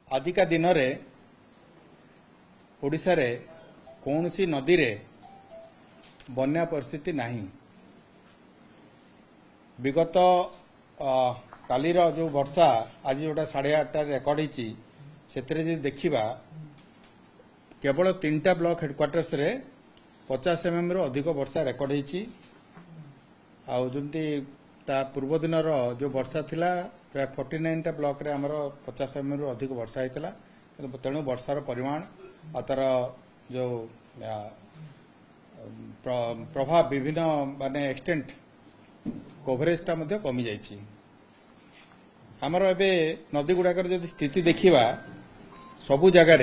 आजिका दिन में ओडिशा रे कौन सी नदी रे बन्या परिस्थिति नहीं। विगत कालीर जो वर्षा आज जोटा 8:30 रेकर्ड होती से देखा केवल 3टा ब्लॉक हेडक्वार्टर्स रे 50 mm रो अधिक वर्षा रेकर्ड होती। आमती पूर्व दिन जो वर्षा थिला प्राय 49टा ब्लॉक रे आमर 50 mm रो अधिक वर्षा होता। तेणु वर्षार परिमाण और तार जो प्रभाव विभिन्न माने एक्सटेंट कवरेजटा कमी जाइए। आमर एबे नदी गुड़ाकर जब स्थिति देखा सबु जगार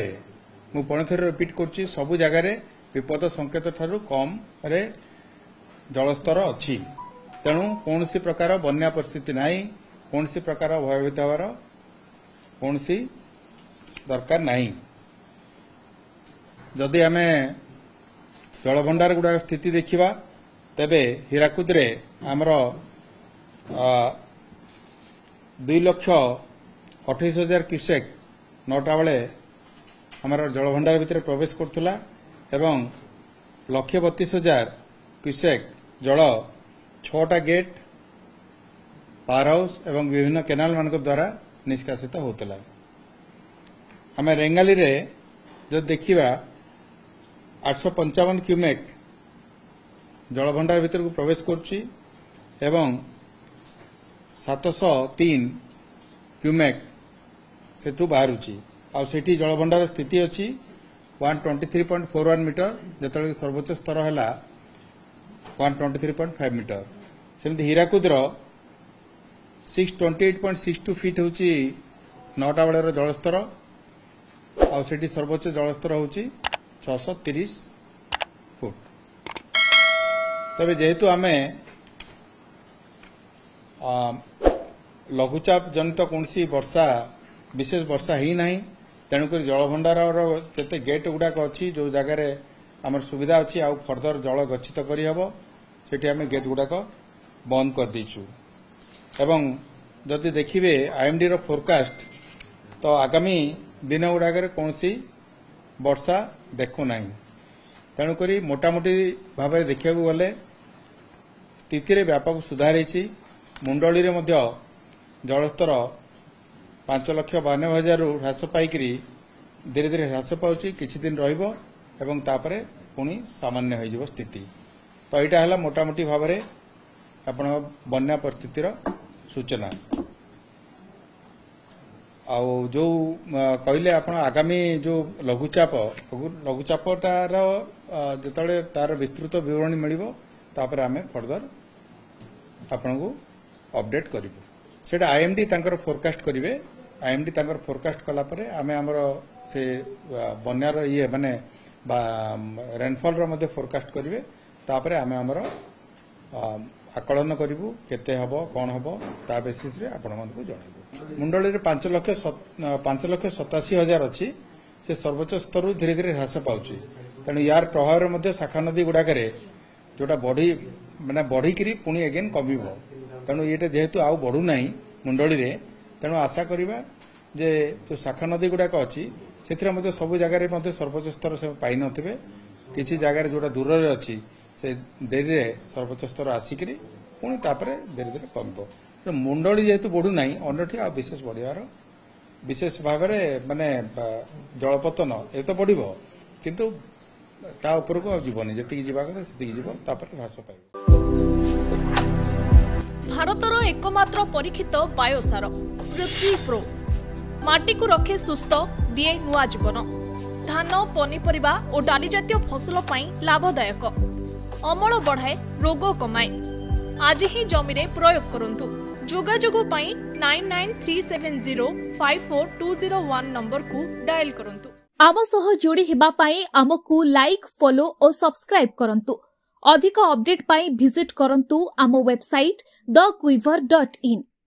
मु पुणी थे रिपीट करुच्ची सबु जगार विपद संकेत ठारू कम रे जलस्तर अच्छी। तेणु कौन सी प्रकार बन्या परिस्थिति नहीं, कौन सी प्रकार भयभीत हवार कौन सी दरकार नहीं। जदि आम जलभंडार गुड़ा स्थिति देखा तेबे हीराकुद रे आमर 2,28,000 क्यूसेक 9टा बेले आमर जलभंडार भितर प्रवेश करथुला एवं 1,32,000 क्यूसेक जल 6टा गेट पावर हाउस एवं विभिन्न केनाल मान द्वारा निष्कासित होता। आम रेंगाली रे जो देखा 855 क्यूमेक जलभंडार भीतर को प्रवेश करुच्ची एवं 703 क्यूमेक सेठू बाहरुची। आ सेठी जलभंडार स्थिति अच्छी 123.41 मीटर जिते सर्वोच्च स्तर है 123.5 मीटर। सेमती हीराकुदर 628.62 फीट हूँ 9टा बेलर जलस्तर और सेठी सर्वोच्च जलस्तर हूँ 630 फुट। तबे जेहेतु आम लघुचाप जनित कौन सी वर्षा विशेष वर्षा ही नहीं, तेणुक जलभंडार जिते गेट गुड़ाक अच्छी जो जगार आम सुविधा अच्छी आउ फर्दर जल गच्छित करहब से आम गेट गुड़ाक बंद कर देचु। एवं जदि देखिए आईएमडी रो फोरकास्ट तो आगामी दिन गुड़ाक कौन सी वर्षा देखु ना। तेणुक मोटामोटी भाव देखा गले स्थिति व्यापक सुधार होती। मुंडली रे मध्य जलस्तर 5,92,000 ह्रास पाइक धीरे धीरे ह्रास पाउची किछि दिन रहिबो एवं तापरे पुणी सामान्य हो स्थिति। तो यहाँ है मोटामोटी भाव में आपण बन्या परिस्थितिर सूचना। आउ जो कहले आपण आगामी जो लघुचापटार जिते तार विस्तृत विवरणी मिलिबो तापर आमे फर्दर आपण को अपडेट करिबो। सेटा आईएमडी तांकर फोरकास्ट करिवे। आईएमडी तांकर फोरकास्ट कला परे आमे हमर से बन्यार ये माने रेनफॉल रो मध्ये फोरकास्ट करिवे। तापर आमे हमर आकलन करिवु केते हबो कोन हबो ता बेसिस रे आपण मन को जणाइबो। मुंडली रे 5,87,000 अछि से सर्वोच्च स्तर धीरे धीरे ह्रास पाउची। तेणु यार प्रभाव रे मध्ये शाखा नदी गुड़ाकरे जोटा बढ़ी माने बढ़िकी पुणी एगेन कमिबो। तेणु ये जेहेतु आउ बढ़ू ना मुंडली रे तेणु आशा करिबा जे जो शाखा नदी गुड़ाक अच्छी से सबु जगह सर्वोच्च स्तर से पाई नथिबे। किछि जगह जोटा दूर रे अच्छी से डेरी रे सर्वोच्च स्तर आसिक पुणी तापरे धीरे धीरे कमिबो। मुंडली जेहेतु बढ़ू ना अन्यठी आ विशेष बढ़ियार विशेष भाव में माने जलपतन ये तो बढ़िबो किंतु ता ऊपर को जीवनी जी जीवा कथा सेति जीवो तापर ह्रास पाइबो। भारतर एकमात्र परीक्षित बायोसार पृथ्वी प्रो माटी को रखे सुस्थ दिए नुआ जीवन। धान पनीपरिबा और डाली जातीय फसल पाई लाभदायक, अमल बढ़ाए रोग कमाए। आज ही जमी रे प्रयोग करंतु। जोगाजोग पाई 9937054201 नंबर को डायल करंतु। आम सह जोड़ी हेबा पाई आमकु लाइक फॉलो और सब्सक्राइब करंतु। अधिक अपडेट पाई विजिट करंतु आम वेबसाइट thequiver.in।